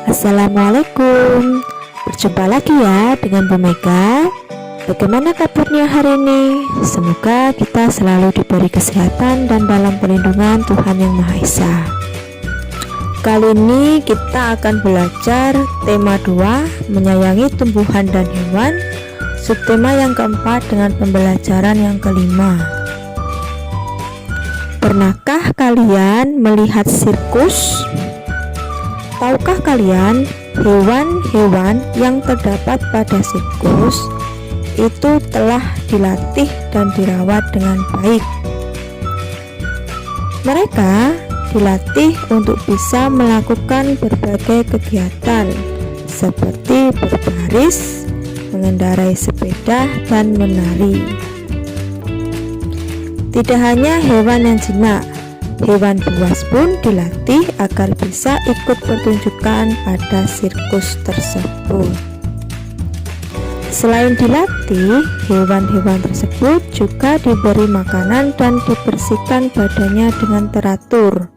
Assalamualaikum. Berjumpa lagi ya dengan Bu Mega. Bagaimana kabarnya hari ini? Semoga kita selalu diberi kesehatan dan dalam perlindungan Tuhan Yang Maha Esa. Kali ini kita akan belajar tema 2, menyayangi tumbuhan dan hewan, subtema yang keempat dengan pembelajaran yang kelima. Pernahkah kalian melihat sirkus? Tahukah kalian hewan-hewan yang terdapat pada sirkus itu telah dilatih dan dirawat dengan baik? Mereka dilatih untuk bisa melakukan berbagai kegiatan seperti berbaris, mengendarai sepeda, dan menari. Tidak hanya hewan yang jinak, hewan buas pun dilatih agar bisa ikut pertunjukan pada sirkus tersebut. Selain dilatih, hewan-hewan tersebut juga diberi makanan dan dibersihkan badannya dengan teratur.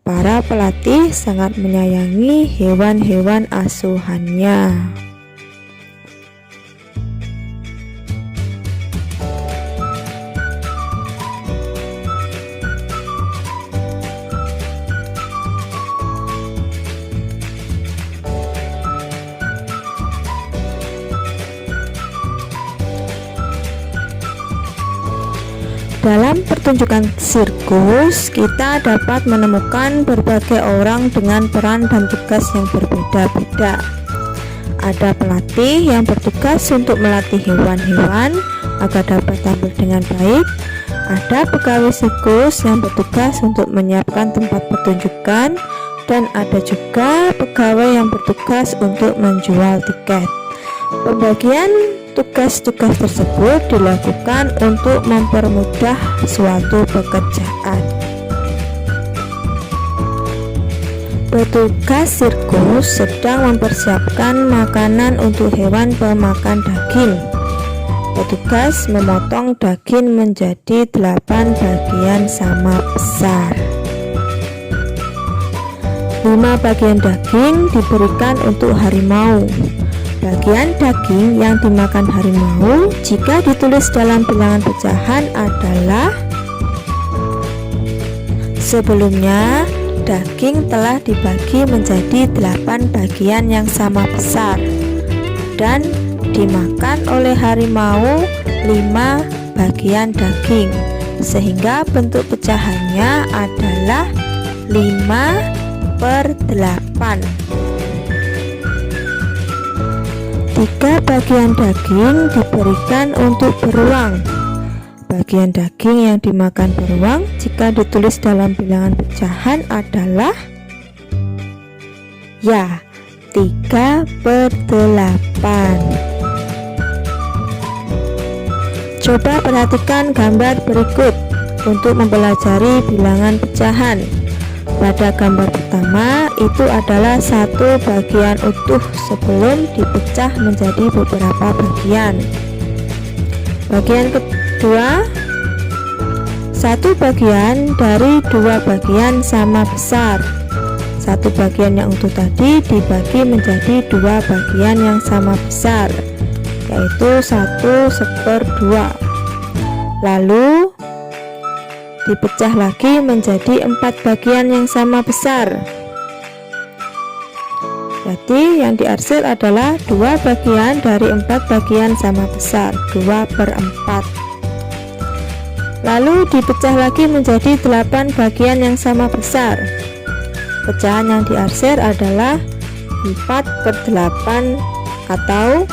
Para pelatih sangat menyayangi hewan-hewan asuhannya. Dalam pertunjukan sirkus, kita dapat menemukan berbagai orang dengan peran dan tugas yang berbeda-beda. Ada pelatih yang bertugas untuk melatih hewan-hewan agar dapat tampil dengan baik. Ada pegawai sirkus yang bertugas untuk menyiapkan tempat pertunjukan, dan ada juga pegawai yang bertugas untuk menjual tiket. Pembagian tugas-tugas tersebut dilakukan untuk mempermudah suatu pekerjaan. Petugas sirkus sedang mempersiapkan makanan untuk hewan pemakan daging. Petugas memotong daging menjadi 8 bagian sama besar. 5 bagian daging diberikan untuk harimau. Bagian daging yang dimakan harimau jika ditulis dalam bilangan pecahan adalah: sebelumnya daging telah dibagi menjadi 8 bagian yang sama besar dan dimakan oleh harimau 5 bagian daging, sehingga bentuk pecahannya adalah 5/8. 3 bagian daging diberikan untuk beruang. Bagian daging yang dimakan beruang jika ditulis dalam bilangan pecahan adalah 3/8. Coba perhatikan gambar berikut untuk mempelajari bilangan pecahan. Pada gambar pertama itu adalah 1 bagian utuh sebelum dipecah menjadi beberapa bagian. Bagian kedua, 1 bagian dari 2 bagian sama besar. 1 bagian yang utuh tadi dibagi menjadi 2 bagian yang sama besar, yaitu 1/2. Lalu dipecah lagi menjadi 4 bagian yang sama besar. Jadi yang diarsir adalah 2 bagian dari 4 bagian sama besar, 2/4. Lalu dipecah lagi menjadi 8 bagian yang sama besar. Pecahan yang diarsir adalah 4/8, atau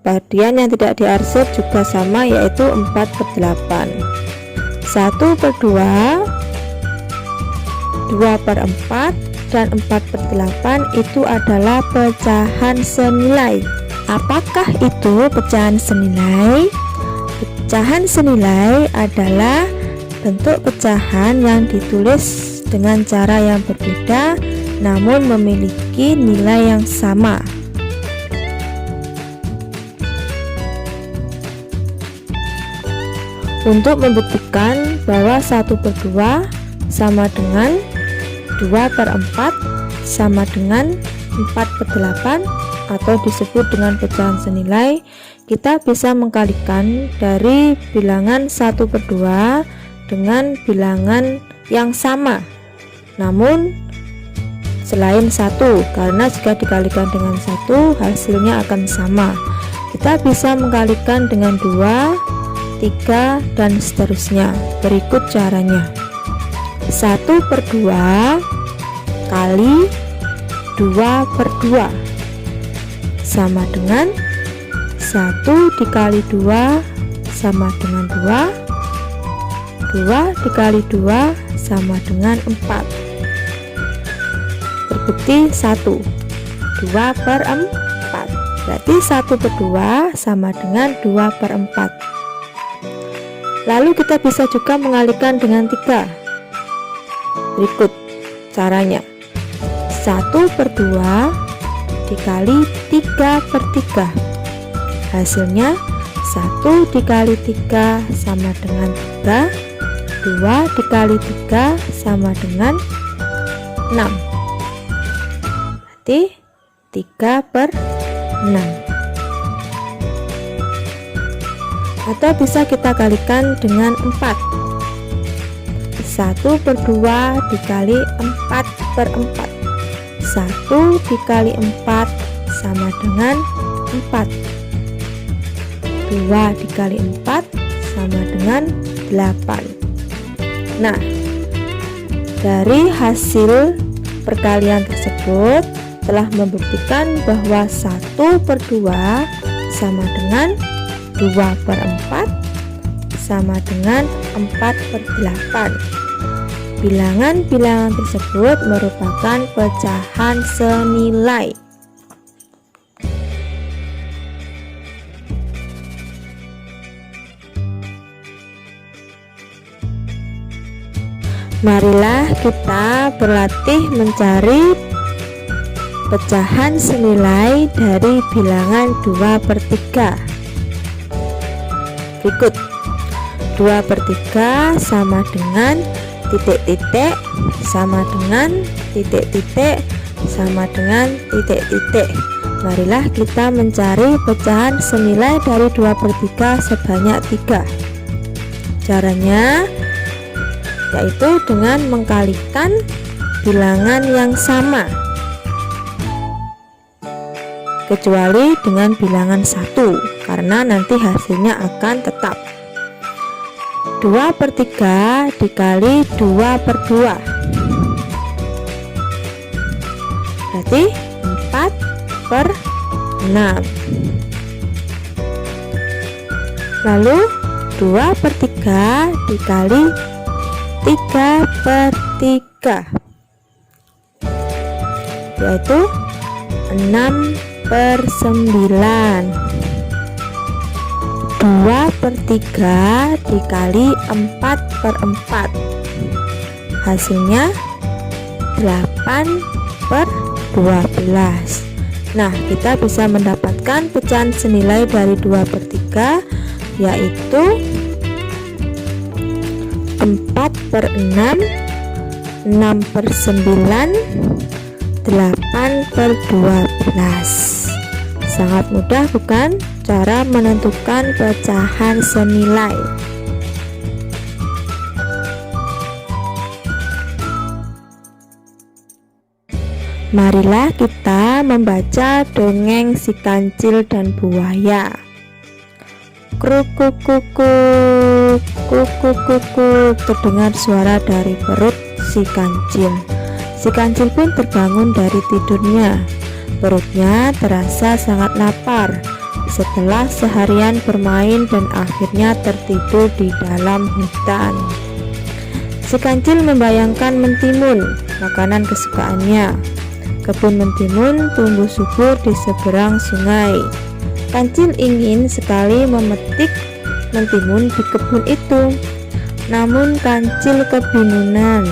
bagian yang tidak diarsir juga sama, yaitu 4/8. 1/2, 2/4, dan 4/8 itu adalah pecahan senilai. Apakah itu pecahan senilai? Pecahan senilai adalah bentuk pecahan yang ditulis dengan cara yang berbeda namun memiliki nilai yang sama. Untuk membuktikan bahwa 1/2 sama dengan 2/4, sama dengan 4/8 atau disebut dengan pecahan senilai, kita bisa mengkalikan dari bilangan 1/2 dengan bilangan yang sama namun selain 1, karena jika dikalikan dengan 1 hasilnya akan sama. Kita bisa mengkalikan dengan 2, 3 dan seterusnya. Berikut caranya. 1/2 kali 2/2 sama dengan 1 dikali 2 sama dengan 2, 2 dikali 2 sama dengan 4. Terbukti 1, 2/4. Berarti 1/2 sama dengan 2/4. Lalu kita bisa juga mengalihkan dengan 3. Berikut caranya. 1/2 dikali 3/3. Hasilnya 1 dikali 3 sama dengan 3, 2 dikali 3 sama dengan 6. Berarti 3/6. Atau bisa kita kalikan dengan 4. 1/2 dikali 4/4. 1 dikali 4 sama dengan 4. 2 dikali 4 sama dengan 8. Nah, dari hasil perkalian tersebut telah membuktikan bahwa 1/2 sama dengan 2/4 sama dengan 4/8. Bilangan-bilangan tersebut merupakan pecahan senilai. Marilah kita berlatih mencari pecahan senilai dari bilangan 2/3. Berikut 2/3 sama dengan titik-titik sama dengan titik-titik sama dengan titik-titik. Marilah kita mencari pecahan senilai dari 2/3 sebanyak 3. Caranya yaitu dengan mengkalikan bilangan yang sama, kecuali dengan bilangan 1, karena nanti hasilnya akan tetap. 2/3 dikali 2/2 berarti 4/6. Lalu 2/3 dikali 3/3 yaitu 6/9. 2/3 dikali 4/4 hasilnya 8/12. Nah, kita bisa mendapatkan pecahan senilai dari 2/3 yaitu 4/6, 6/9, 8/12. Sangat mudah bukan cara menentukan pecahan senilai? Marilah kita membaca dongeng si kancil dan buaya. Kruk-kruk-kruk, kruk-kruk-kruk, terdengar suara dari perut si kancil. Si kancil pun terbangun dari tidurnya. Perutnya terasa sangat lapar setelah seharian bermain dan akhirnya tertidur di dalam hutan. Si kancil membayangkan mentimun, makanan kesukaannya. Kebun mentimun tumbuh subur di seberang sungai. Kancil ingin sekali memetik mentimun di kebun itu. Namun kancil kebingungan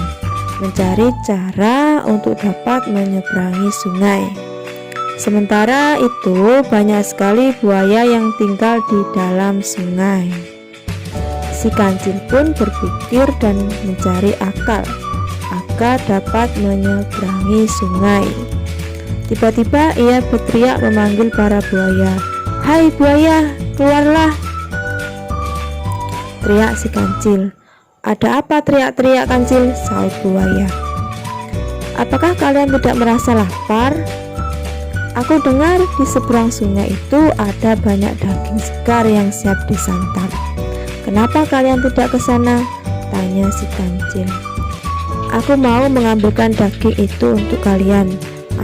mencari cara untuk dapat menyeberangi sungai. Sementara itu banyak sekali buaya yang tinggal di dalam sungai. Si kancil pun berpikir dan mencari akal juga dapat menyeberangi sungai. Tiba-tiba ia berteriak memanggil para buaya. "Hai buaya, keluarlah!" teriak si kancil. "Ada apa teriak-teriak kancil?" sahut buaya. "Apakah kalian tidak merasa lapar? Aku dengar di seberang sungai itu ada banyak daging segar yang siap disantap. Kenapa kalian tidak ke sana?" tanya si kancil. "Aku mau mengambilkan daging itu untuk kalian,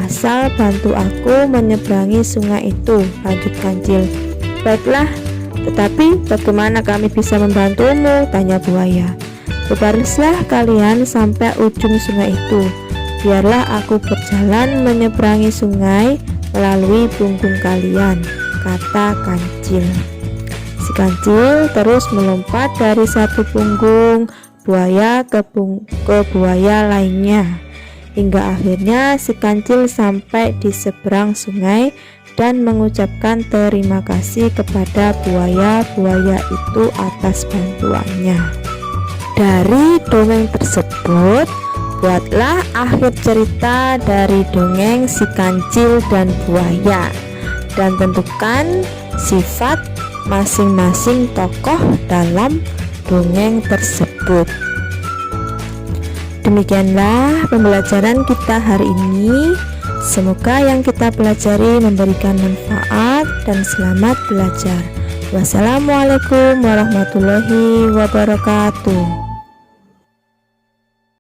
asal bantu aku menyeberangi sungai itu," lanjut kancil. "Baiklah, tetapi bagaimana kami bisa membantumu?" tanya buaya. "Berbarislah kalian sampai ujung sungai itu. Biarlah aku berjalan menyeberangi sungai melalui punggung kalian," kata kancil. Si kancil terus melompat dari satu punggung buaya ke buaya lainnya, hingga akhirnya si kancil sampai di seberang sungai dan mengucapkan terima kasih kepada buaya-buaya itu atas bantuannya. Dari dongeng tersebut, buatlah akhir cerita dari dongeng si kancil dan buaya, dan tentukan sifat masing-masing tokoh dalam dongeng tersebut. Demikianlah pembelajaran kita hari ini. Semoga yang kita pelajari memberikan manfaat dan selamat belajar. Wassalamualaikum warahmatullahi wabarakatuh.